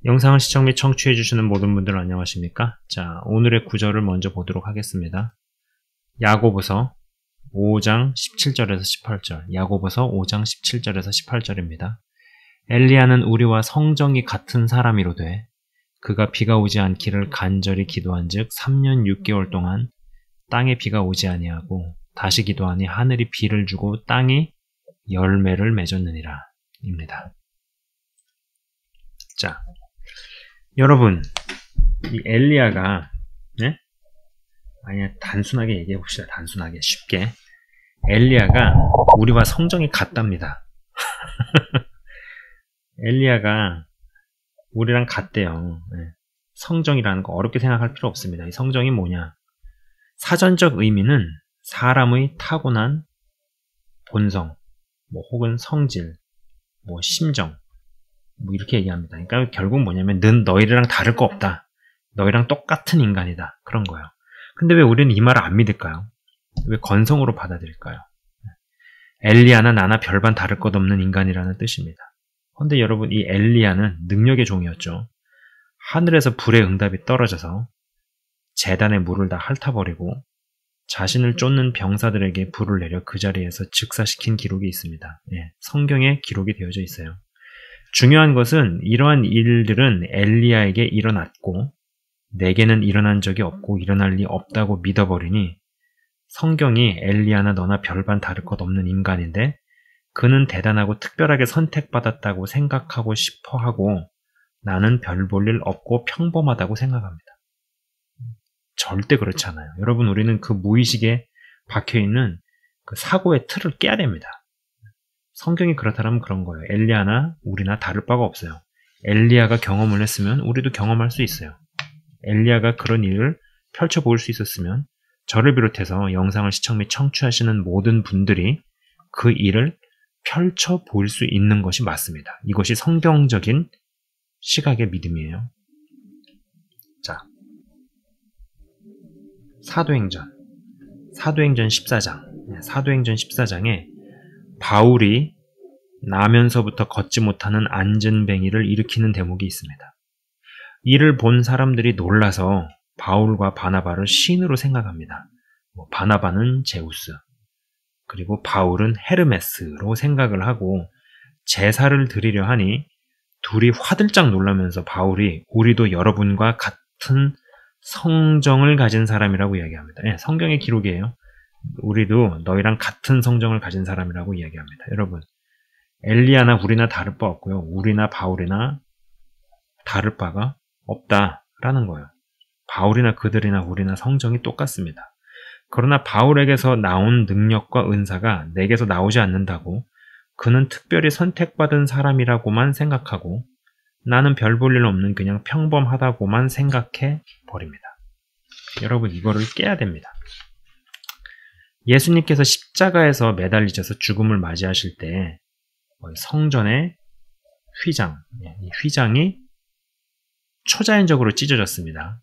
영상을 시청 및 청취해주시는 모든 분들 안녕하십니까? 자, 오늘의 구절을 먼저 보도록 하겠습니다. 야고보서 5장 17절에서 18절, 야고보서 5장 17절에서 18절입니다. 엘리야는 우리와 성정이 같은 사람이로되 그가 비가 오지 않기를 간절히 기도한즉 3년 6개월 동안 땅에 비가 오지 아니하고 다시 기도하니 하늘이 비를 주고 땅이 열매를 맺었느니라 입니다. 자, 여러분, 이 엘리야가 단순하게 얘기해 봅시다. 단순하게 쉽게 엘리야가 우리와 성정이 같답니다. 엘리야가 우리랑 같대요. 성정이라는 거 어렵게 생각할 필요 없습니다. 이 성정이 뭐냐? 사전적 의미는 사람의 타고난 본성, 혹은 성질, 심정, 이렇게 얘기합니다. 그러니까 결국 뭐냐면 넌 너희랑 다를 거 없다. 너희랑 똑같은 인간이다. 그런 거예요. 근데 왜 우리는 이 말을 안 믿을까요? 왜 건성으로 받아들일까요? 엘리야나 나나 별반 다를 것 없는 인간이라는 뜻입니다. 근데 여러분, 이 엘리야는 능력의 종이었죠. 하늘에서 불의 응답이 떨어져서 제단의 물을 다 핥아버리고 자신을 쫓는 병사들에게 불을 내려 그 자리에서 즉사시킨 기록이 있습니다. 성경에 기록이 되어져 있어요. 중요한 것은 이러한 일들은 엘리야에게 일어났고 내게는 일어난 적이 없고 일어날 리 없다고 믿어버리니 성경이 엘리야나 너나 별반 다를 것 없는 인간인데 그는 대단하고 특별하게 선택받았다고 생각하고 싶어하고 나는 별 볼 일 없고 평범하다고 생각합니다. 절대 그렇지 않아요. 여러분, 우리는 그 무의식에 박혀있는 그 사고의 틀을 깨야 됩니다. 성경이 그렇다면 그런 거예요. 엘리야나 우리나 다를 바가 없어요. 엘리야가 경험을 했으면 우리도 경험할 수 있어요. 엘리야가 그런 일을 펼쳐볼 수 있었으면 저를 비롯해서 영상을 시청 및 청취하시는 모든 분들이 그 일을 펼쳐볼 수 있는 것이 맞습니다. 이것이 성경적인 시각의 믿음이에요. 자, 사도행전 14장. 사도행전 14장에 바울이 나면서부터 걷지 못하는 안전뱅이를 일으키는 대목이 있습니다. 이를 본 사람들이 놀라서 바울과 바나바를 신으로 생각합니다. 바나바는 제우스, 그리고 바울은 헤르메스로 생각을 하고 제사를 드리려 하니 둘이 화들짝 놀라면서 바울이 우리도 여러분과 같은 성정을 가진 사람이라고 이야기합니다. 성경의 기록이에요. 우리도 너희랑 같은 성정을 가진 사람이라고 이야기합니다. 여러분, 엘리야나 우리나 다를 바 없고요. 우리나 바울이나 다를 바가 없다라는 거예요. 바울이나 그들이나 우리나 성정이 똑같습니다. 그러나 바울에게서 나온 능력과 은사가 내게서 나오지 않는다고 그는 특별히 선택받은 사람이라고만 생각하고 나는 별 볼 일 없는 그냥 평범하다고만 생각해 버립니다. 여러분, 이거를 깨야 됩니다. 예수님께서 십자가에서 매달리셔서 죽음을 맞이하실 때 성전의 휘장, 이 휘장이 초자연적으로 찢어졌습니다.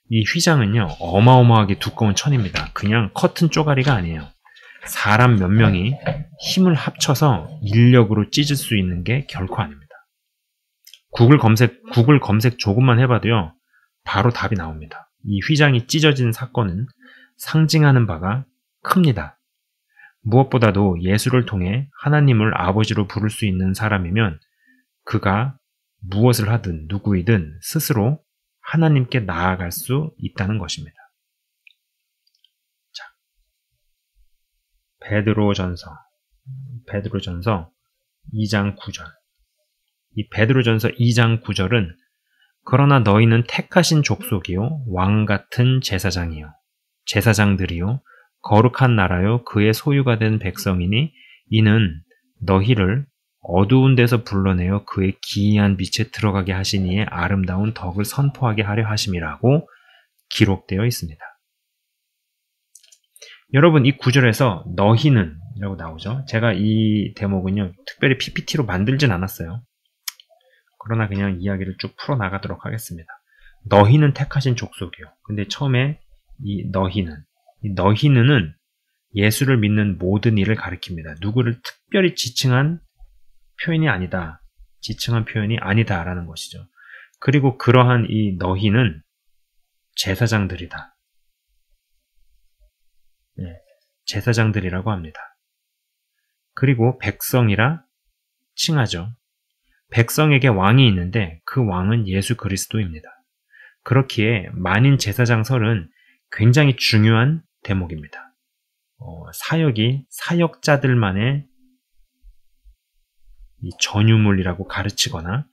이 휘장은요, 어마어마하게 두꺼운 천입니다. 그냥 커튼 쪼가리가 아니에요. 사람 몇 명이 힘을 합쳐서 인력으로 찢을 수 있는 게 결코 아닙니다. 구글 검색 조금만 해봐도요, 바로 답이 나옵니다. 이 휘장이 찢어진 사건은 상징하는 바가 큽니다. 무엇보다도 예수를 통해 하나님을 아버지로 부를 수 있는 사람이면 그가 무엇을 하든 누구이든 스스로 하나님께 나아갈 수 있다는 것입니다. 자, 베드로전서 2장 9절. 이 베드로전서 2장 9절은 그러나 너희는 택하신 족속이요 왕같은 제사장들이요 거룩한 나라요 그의 소유가 된 백성이니 이는 너희를 어두운 데서 불러내어 그의 기이한 빛에 들어가게 하시니에 아름다운 덕을 선포하게 하려 하심이라고 기록되어 있습니다. 여러분, 이 구절에서 너희는 이라고 나오죠. 제가 이 대목은요, 특별히 PPT로 만들진 않았어요. 그러나 그냥 이야기를 쭉 풀어나가도록 하겠습니다. 너희는 택하신 족속이요. 근데 처음에 이 너희는은 예수를 믿는 모든 일을 가리킵니다. 누구를 특별히 지칭한 표현이 아니다. 지칭한 표현이 아니다라는 것이죠. 그리고 그러한 이 너희는 제사장들이다. 네, 제사장들이라고 합니다. 그리고 백성이라 칭하죠. 백성에게 왕이 있는데 그 왕은 예수 그리스도입니다. 그렇기에 만인 제사장설은 굉장히 중요한 대목입니다. 사역이 사역자들만의 이 전유물이라고 가르치거나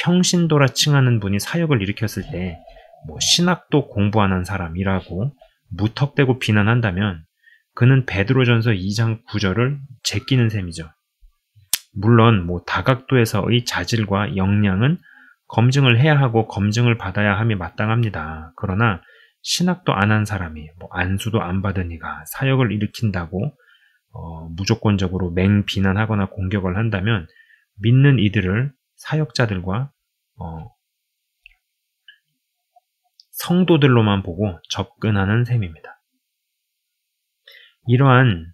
평신도라 칭하는 분이 사역을 일으켰을 때 신학도 공부 안 한 사람이라고 무턱대고 비난한다면 그는 베드로전서 2장 9절을 제끼는 셈이죠. 물론 다각도에서의 자질과 역량은 검증을 해야 하고 검증을 받아야 함이 마땅합니다. 그러나 신학도 안 한 사람이 안수도 안 받은 이가 사역을 일으킨다고 무조건적으로 맹비난하거나 공격을 한다면 믿는 이들을 사역자들과 성도들로만 보고 접근하는 셈입니다. 이러한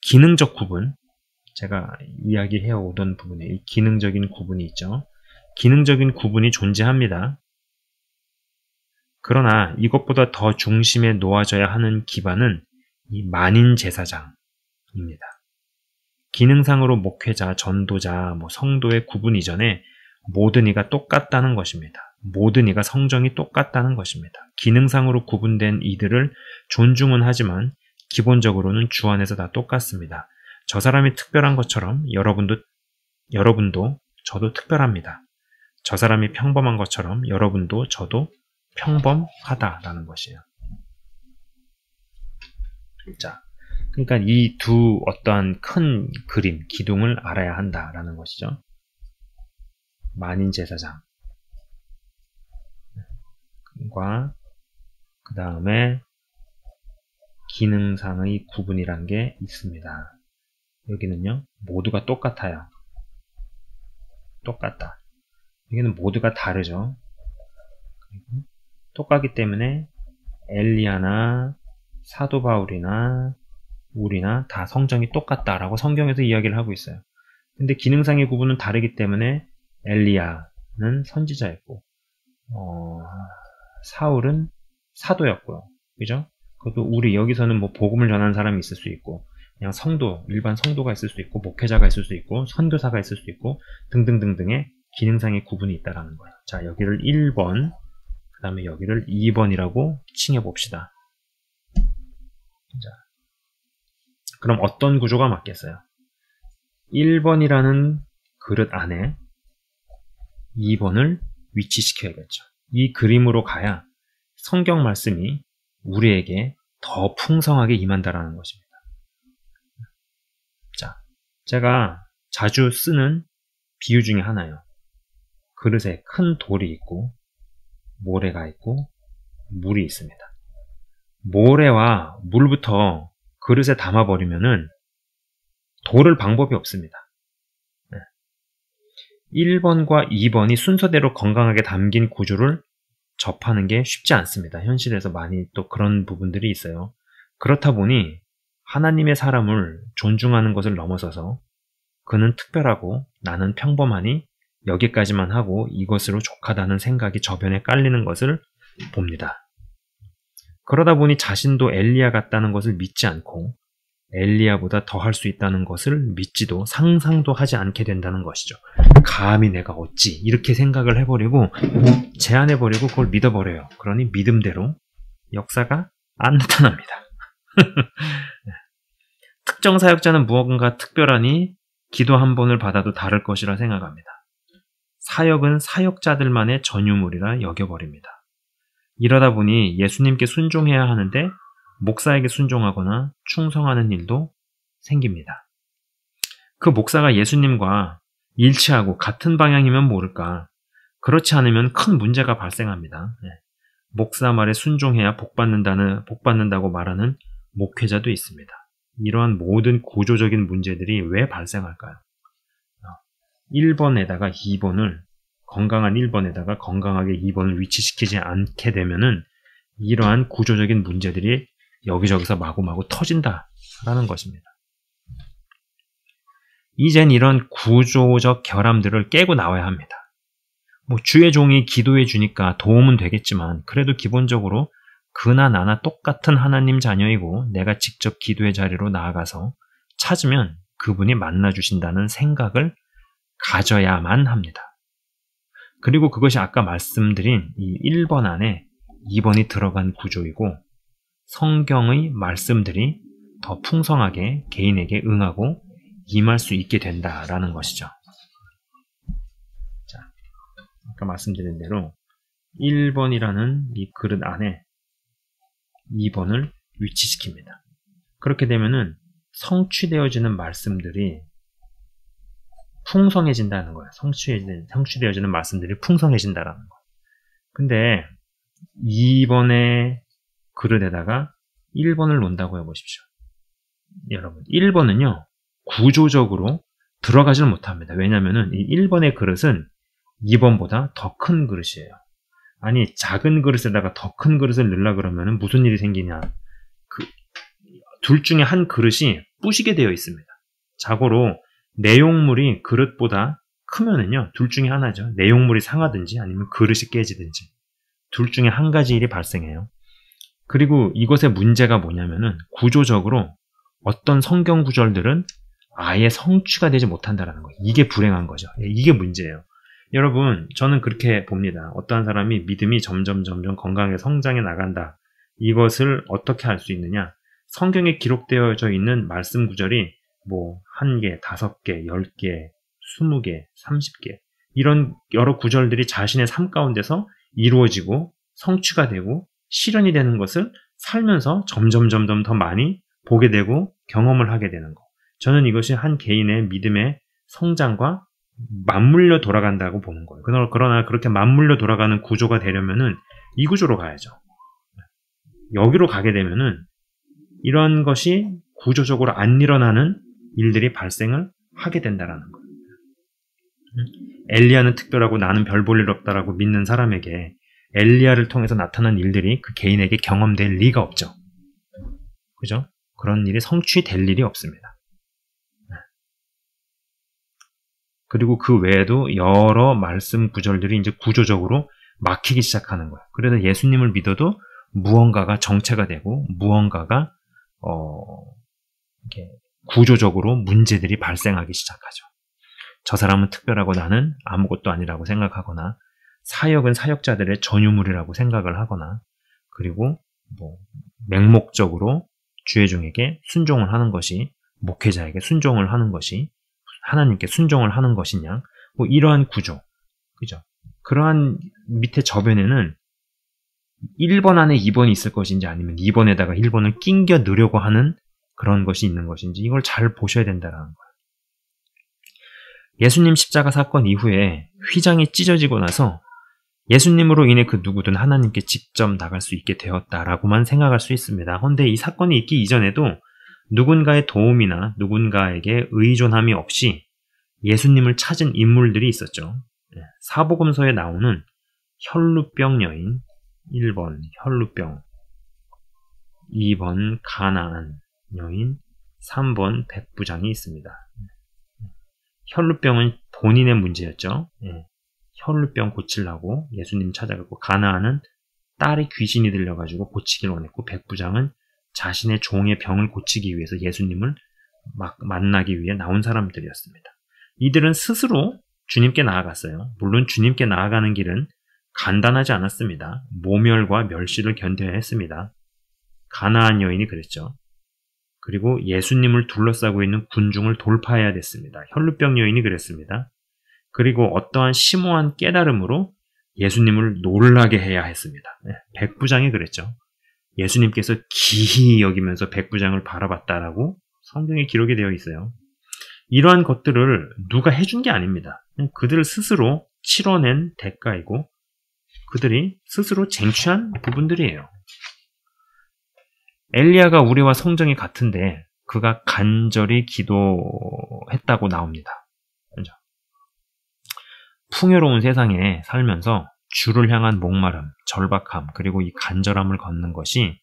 기능적 구분, 제가 이야기해 오던 부분에 이 기능적인 구분이 있죠. 기능적인 구분이 존재합니다. 그러나 이것보다 더 중심에 놓아져야 하는 기반은 이 만인 제사장입니다. 기능상으로 목회자, 전도자, 성도의 구분 이전에 모든 이가 똑같다는 것입니다. 모든 이가 성정이 똑같다는 것입니다. 기능상으로 구분된 이들을 존중은 하지만 기본적으로는 주 안에서 다 똑같습니다. 저 사람이 특별한 것처럼 여러분도 저도 특별합니다. 저 사람이 평범한 것처럼 여러분도 저도 평범하다라는 것이에요. 자, 그러니까 이 두 어떠한 큰 그림, 기둥을 알아야 한다라는 것이죠. 만인 제사장과 그 다음에 기능상의 구분이란 게 있습니다. 여기는요, 모두가 똑같아요. 똑같다. 여기는 모두가 다르죠. 그리고 똑같기 때문에 엘리야나 사도 바울이나 우리나 다 성정이 똑같다라고 성경에서 이야기를 하고 있어요. 근데 기능상의 구분은 다르기 때문에 엘리야는 선지자였고 사울은 사도였고요. 그죠? 그것도 우리 여기서는 복음을 전하는 사람이 있을 수 있고 그냥 성도, 일반 성도가 있을 수 있고 목회자가 있을 수 있고 선교사가 있을 수 있고 등등등등의 기능상의 구분이 있다라는 거예요. 자, 여기를 1번, 그 다음에 여기를 2번이라고 칭해 봅시다. 자, 그럼 어떤 구조가 맞겠어요? 1번이라는 그릇 안에 2번을 위치시켜야겠죠. 이 그림으로 가야 성경 말씀이 우리에게 더 풍성하게 임한다라는 것입니다. 자, 제가 자주 쓰는 비유 중에 하나예요. 그릇에 큰 돌이 있고 모래가 있고 물이 있습니다. 모래와 물부터 그릇에 담아버리면은 도를 방법이 없습니다. 1번과 2번이 순서대로 건강하게 담긴 구조를 접하는 게 쉽지 않습니다. 현실에서 많이 또 그런 부분들이 있어요. 그렇다 보니 하나님의 사람을 존중하는 것을 넘어서서 그는 특별하고 나는 평범하니 여기까지만 하고 이것으로 족하다는 생각이 저변에 깔리는 것을 봅니다. 그러다 보니 자신도 엘리야 같다는 것을 믿지 않고 엘리야보다 더 할 수 있다는 것을 믿지도 상상도 하지 않게 된다는 것이죠. 감히 내가 어찌 이렇게 생각을 해버리고 제안해버리고 그걸 믿어버려요. 그러니 믿음대로 역사가 안 나타납니다. 특정 사역자는 무언가 특별하니 기도 한 번을 받아도 다를 것이라 생각합니다. 사역은 사역자들만의 전유물이라 여겨버립니다. 이러다 보니 예수님께 순종해야 하는데 목사에게 순종하거나 충성하는 일도 생깁니다. 그 목사가 예수님과 일치하고 같은 방향이면 모를까. 그렇지 않으면 큰 문제가 발생합니다. 목사 말에 순종해야 복받는다고 말하는 목회자도 있습니다. 이러한 모든 구조적인 문제들이 왜 발생할까요? 1번에다가 2번을 건강한 1번에다가 건강하게 2번을 위치시키지 않게 되면은 이러한 구조적인 문제들이 여기저기서 마구마구 터진다라는 것입니다. 이젠 이런 구조적 결함들을 깨고 나와야 합니다. 뭐 주의 종이 기도해 주니까 도움은 되겠지만 그래도 기본적으로 그나 나나 똑같은 하나님 자녀이고 내가 직접 기도의 자리로 나아가서 찾으면 그분이 만나주신다는 생각을 가져야만 합니다. 그리고 그것이 아까 말씀드린 이 1번 안에 2번이 들어간 구조이고 성경의 말씀들이 더 풍성하게 개인에게 응하고 임할 수 있게 된다라는 것이죠. 자, 아까 말씀드린 대로 1번이라는 이 그릇 안에 2번을 위치시킵니다. 그렇게 되면은 성취되어지는 말씀들이 풍성해진다는 거예요. 성취되어지는 말씀들이 풍성해진다라는 거. 근데 2번의 그릇에다가 1번을 놓는다고 해보십시오. 여러분, 1번은요, 구조적으로 들어가지를 못합니다. 왜냐면은 이 1번의 그릇은 2번보다 더 큰 그릇이에요. 아니, 작은 그릇에다가 더 큰 그릇을 넣으려 그러면은 무슨 일이 생기냐. 둘 중에 한 그릇이 부시게 되어 있습니다. 자고로 내용물이 그릇보다 크면은요, 둘 중에 하나죠. 내용물이 상하든지 아니면 그릇이 깨지든지. 둘 중에 한 가지 일이 발생해요. 그리고 이것의 문제가 뭐냐면은 구조적으로 어떤 성경 구절들은 아예 성취가 되지 못한다라는 거예요. 이게 불행한 거죠. 이게 문제예요. 여러분, 저는 그렇게 봅니다. 어떠한 사람이 믿음이 점점 건강하게 성장해 나간다. 이것을 어떻게 할 수 있느냐? 성경에 기록되어져 있는 말씀 구절이 뭐 1개, 5개, 10개, 20개, 30개 이런 여러 구절들이 자신의 삶 가운데서 이루어지고 성취가 되고 실현이 되는 것을 살면서 점점 더 많이 보게 되고 경험을 하게 되는 거. 저는 이것이 한 개인의 믿음의 성장과 맞물려 돌아간다고 보는 거예요. 그러나 그렇게 맞물려 돌아가는 구조가 되려면은 이 구조로 가야죠. 여기로 가게 되면은 이런 것이 구조적으로 안 일어나는 일들이 발생을 하게 된다라는 거예요. 엘리야는 특별하고 나는 별 볼 일 없다라고 믿는 사람에게 엘리야를 통해서 나타난 일들이 그 개인에게 경험될 리가 없죠. 그죠? 그런 일이 성취될 일이 없습니다. 그리고 그 외에도 여러 말씀 구절들이 이제 구조적으로 막히기 시작하는 거예요. 그래서 예수님을 믿어도 무언가가 정체가 되고 무언가가 이렇게 구조적으로 문제들이 발생하기 시작하죠. 저 사람은 특별하고 나는 아무것도 아니라고 생각하거나 사역은 사역자들의 전유물이라고 생각을 하거나 그리고 뭐 맹목적으로 주의 종에게 순종을 하는 것이 목회자에게 순종을 하는 것이 하나님께 순종을 하는 것이냐 뭐 이러한 구조 그죠? 그러한 밑에 저변에는 1번 안에 2번이 있을 것인지 아니면 2번에다가 1번을 낑겨 넣으려고 하는 그런 것이 있는 것인지 이걸 잘 보셔야 된다는 거예요. 예수님 십자가 사건 이후에 휘장이 찢어지고 나서 예수님으로 인해 그 누구든 하나님께 직접 나갈 수 있게 되었다라고만 생각할 수 있습니다. 그런데 이 사건이 있기 이전에도 누군가의 도움이나 누군가에게 의존함이 없이 예수님을 찾은 인물들이 있었죠. 사복음서에 나오는 혈루병 여인 1번 혈루병 2번 가나안 여인 3번 백부장이 있습니다. 혈루병은 본인의 문제였죠. 혈루병 고치려고 예수님 찾아가고 가나안은 딸이 귀신이 들려가지고 고치기를 원했고 백부장은 자신의 종의 병을 고치기 위해서 예수님을 막 만나기 위해 나온 사람들이었습니다. 이들은 스스로 주님께 나아갔어요. 물론 주님께 나아가는 길은 간단하지 않았습니다. 모멸과 멸시를 견뎌야 했습니다. 가나안 여인이 그랬죠. 그리고 예수님을 둘러싸고 있는 군중을 돌파해야 됐습니다. 혈루병 여인이 그랬습니다. 그리고 어떠한 심오한 깨달음으로 예수님을 놀라게 해야 했습니다. 백부장이 그랬죠. 예수님께서 기히 여기면서 백부장을 바라봤다라고 성경에 기록이 되어 있어요. 이러한 것들을 누가 해준 게 아닙니다. 그들 스스로 치러낸 대가이고 그들이 스스로 쟁취한 부분들이에요. 엘리야가 우리와 성정이 같은데 그가 간절히 기도했다고 나옵니다. 그렇죠? 풍요로운 세상에 살면서 주를 향한 목마름, 절박함, 그리고 이 간절함을 걷는 것이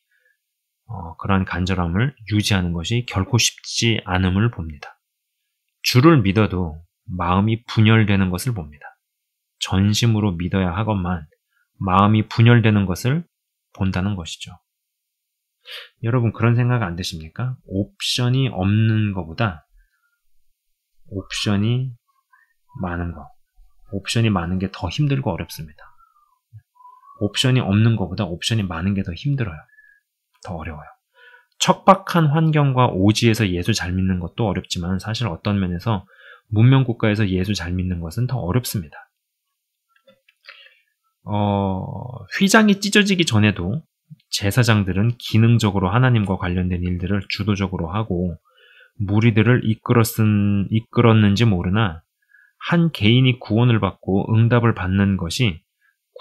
그러한 간절함을 유지하는 것이 결코 쉽지 않음을 봅니다. 주를 믿어도 마음이 분열되는 것을 봅니다. 전심으로 믿어야 하건만 마음이 분열되는 것을 본다는 것이죠. 여러분 그런 생각 안 드십니까? 옵션이 없는 것보다 옵션이 많은 게 더 힘들고 어렵습니다. 옵션이 없는 것보다 옵션이 많은 게 더 힘들어요. 더 어려워요. 척박한 환경과 오지에서 예수 잘 믿는 것도 어렵지만 사실 어떤 면에서 문명국가에서 예수 잘 믿는 것은 더 어렵습니다. 휘장이 찢어지기 전에도 제사장들은 기능적으로 하나님과 관련된 일들을 주도적으로 하고 무리들을 이끌었는지 모르나 한 개인이 구원을 받고 응답을 받는 것이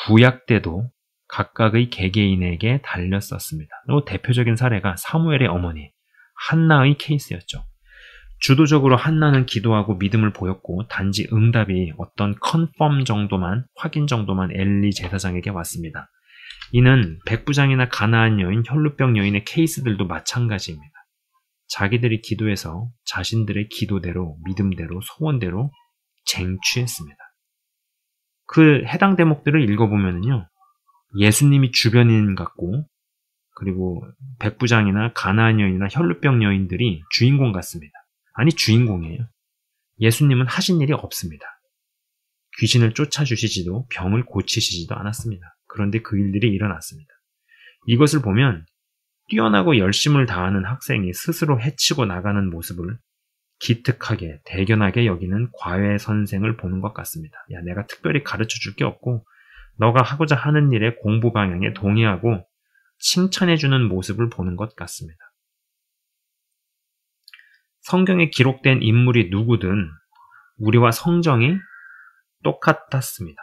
구약 때도 각각의 개개인에게 달렸었습니다. 또 대표적인 사례가 사무엘의 어머니 한나의 케이스였죠. 주도적으로 한나는 기도하고 믿음을 보였고 단지 응답이 어떤 컨펌 정도만, 확인 정도만 엘리 제사장에게 왔습니다. 이는 백부장이나 가나안 여인, 혈루병 여인의 케이스들도 마찬가지입니다. 자기들이 기도해서 자신들의 기도대로, 믿음대로, 소원대로 쟁취했습니다. 그 해당 대목들을 읽어보면요, 예수님이 주변인 같고, 그리고 백부장이나 가나안 여인이나 혈루병 여인들이 주인공 같습니다. 아니, 주인공이에요. 예수님은 하신 일이 없습니다. 귀신을 쫓아주시지도 병을 고치시지도 않았습니다. 그런데 그 일들이 일어났습니다. 이것을 보면 뛰어나고 열심을 다하는 학생이 스스로 해치고 나가는 모습을 기특하게, 대견하게 여기는 과외 선생을 보는 것 같습니다. 야, 내가 특별히 가르쳐 줄 게 없고 너가 하고자 하는 일의 공부 방향에 동의하고 칭찬해주는 모습을 보는 것 같습니다. 성경에 기록된 인물이 누구든 우리와 성정이 똑같았습니다.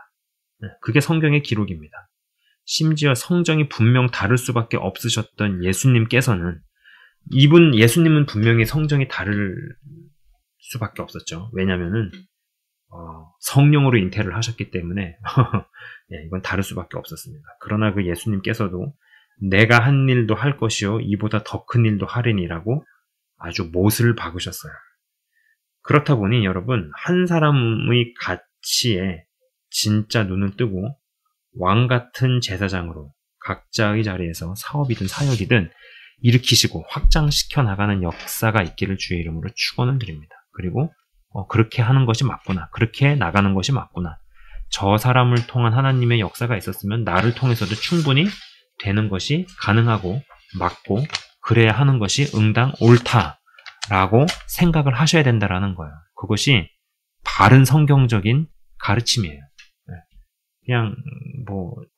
그게 성경의 기록입니다. 심지어 성정이 분명 다를 수밖에 없으셨던 예수님께서는 예수님은 분명히 성정이 다를 수밖에 없었죠. 왜냐하면은 성령으로 잉태를 하셨기 때문에 이건 다를 수밖에 없었습니다. 그러나 그 예수님께서도 내가 한 일도 할 것이요 이보다 더 큰 일도 하리니라고 아주 못을 박으셨어요. 그렇다 보니 여러분 한 사람의 가치에 진짜 눈을 뜨고 왕 같은 제사장으로 각자의 자리에서 사업이든 사역이든 일으키시고 확장시켜 나가는 역사가 있기를 주의 이름으로 축원을 드립니다. 그리고 그렇게 하는 것이 맞구나. 그렇게 나가는 것이 맞구나. 저 사람을 통한 하나님의 역사가 있었으면 나를 통해서도 충분히 되는 것이 가능하고 맞고 그래야 하는 것이 응당 옳다라고 생각을 하셔야 된다라는 거예요. 그것이 바른 성경적인 가르침이에요. 그냥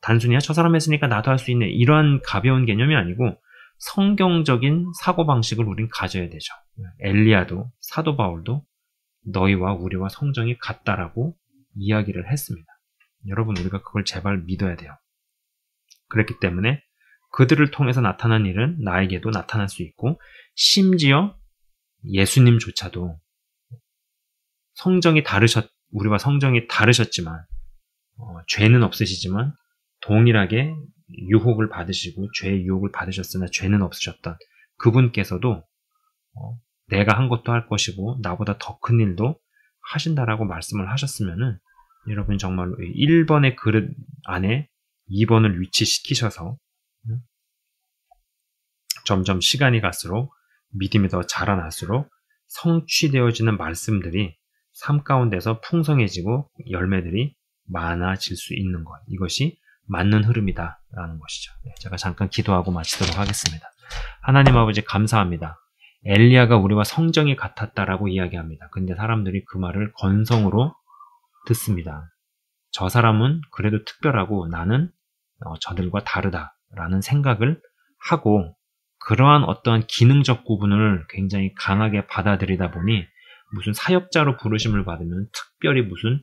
단순히 저 사람 했으니까 나도 할 수 있네 이러한 가벼운 개념이 아니고 성경적인 사고방식을 우린 가져야 되죠. 엘리야도 사도 바울도 너희와 우리와 성정이 같다라고 이야기를 했습니다. 여러분 우리가 그걸 제발 믿어야 돼요. 그렇기 때문에 그들을 통해서 나타난 일은 나에게도 나타날 수 있고 심지어 예수님조차도 우리와 성정이 다르셨지만 죄는 없으시지만 동일하게 유혹을 받으시고 죄의 유혹을 받으셨으나 죄는 없으셨던 그분께서도 내가 한 것도 할 것이고 나보다 더 큰 일도 하신다라고 말씀을 하셨으면은 여러분 정말로 1번의 그릇 안에 2번을 위치시키셔서 점점 시간이 갈수록 믿음이 더 자라날수록 성취되어지는 말씀들이 삶 가운데서 풍성해지고 열매들이 많아질 수 있는 것. 이것이 맞는 흐름이다라는 것이죠. 제가 잠깐 기도하고 마치도록 하겠습니다. 하나님 아버지 감사합니다. 엘리야가 우리와 성정이 같았다라고 이야기합니다. 근데 사람들이 그 말을 건성으로 듣습니다. 저 사람은 그래도 특별하고 나는 저들과 다르다라는 생각을 하고 그러한 어떠한 기능적 구분을 굉장히 강하게 받아들이다 보니 무슨 사역자로 부르심을 받으면 특별히 무슨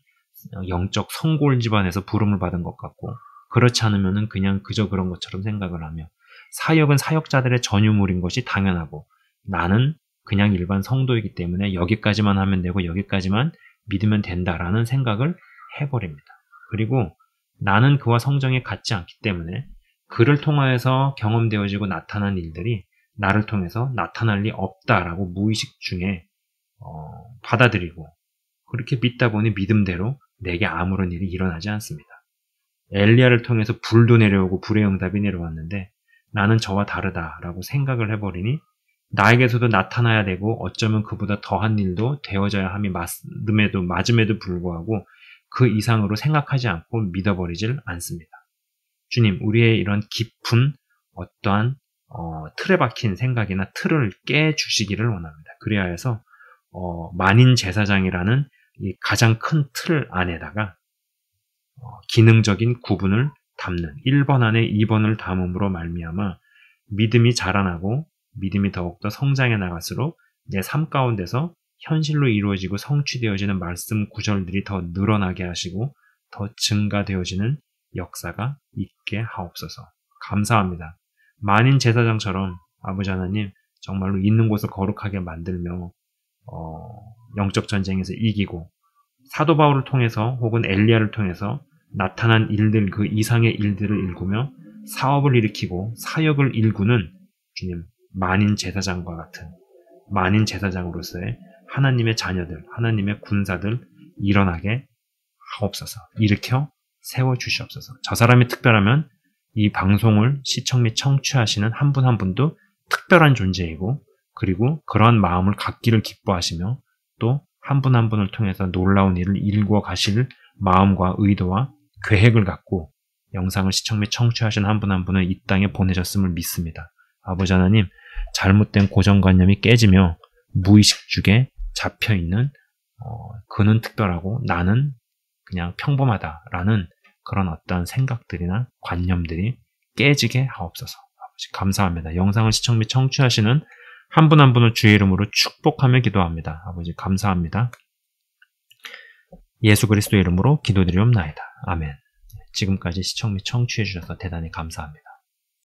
영적 성골 집안에서 부름을 받은 것 같고 그렇지 않으면 그냥 그저 그런 것처럼 생각을 하며 사역은 사역자들의 전유물인 것이 당연하고 나는 그냥 일반 성도이기 때문에 여기까지만 하면 되고 여기까지만 믿으면 된다라는 생각을 해버립니다. 그리고 나는 그와 성정이 같지 않기 때문에 그를 통하여서 경험되어지고 나타난 일들이 나를 통해서 나타날 리 없다라고 무의식 중에 받아들이고 그렇게 믿다 보니 믿음대로 내게 아무런 일이 일어나지 않습니다. 엘리야를 통해서 불도 내려오고 불의 응답이 내려왔는데 나는 저와 다르다라고 생각을 해버리니 나에게서도 나타나야 되고 어쩌면 그보다 더한 일도 되어져야 함이 맞음에도 불구하고 그 이상으로 생각하지 않고 믿어버리질 않습니다. 주님, 우리의 이런 깊은 어떠한 틀에 박힌 생각이나 틀을 깨주시기를 원합니다. 그래야 해서 만인 제사장이라는 이 가장 큰 틀 안에다가 기능적인 구분을 담는 1번 안에 2번을 담음으로 말미암아 믿음이 자라나고 믿음이 더욱더 성장해 나갈수록 내 삶 가운데서 현실로 이루어지고 성취되어지는 말씀 구절들이 더 늘어나게 하시고 더 증가되어지는 역사가 있게 하옵소서. 감사합니다. 만인 제사장처럼 아버지 하나님 정말로 있는 곳을 거룩하게 만들며 영적 전쟁에서 이기고 사도 바울을 통해서 혹은 엘리야를 통해서 나타난 일들 그 이상의 일들을 일구며 사업을 일으키고 사역을 일구는 주님 만인 제사장과 같은 만인 제사장으로서의 하나님의 자녀들, 하나님의 군사들 일어나게 하옵소서. 일으켜 세워주시옵소서. 저 사람이 특별하면 이 방송을 시청 및 청취하시는 한 분 한 분도 특별한 존재이고 그리고 그러한 마음을 갖기를 기뻐하시며 또 한 분 한 분을 통해서 놀라운 일을 일궈 가실 마음과 의도와 계획을 갖고 영상을 시청 및 청취하신 한 분 한 분을 이 땅에 보내셨음을 믿습니다. 아버지 하나님, 잘못된 고정관념이 깨지며 무의식중에 잡혀있는 그는 특별하고 나는 그냥 평범하다라는 그런 어떠한 생각들이나 관념들이 깨지게 하옵소서. 아버지 감사합니다. 영상을 시청 및 청취하시는 한 분 한 분을 주의 이름으로 축복하며 기도합니다. 아버지 감사합니다. 예수 그리스도의 이름으로 기도드리옵나이다. 아멘. 지금까지 시청 및 청취해 주셔서 대단히 감사합니다.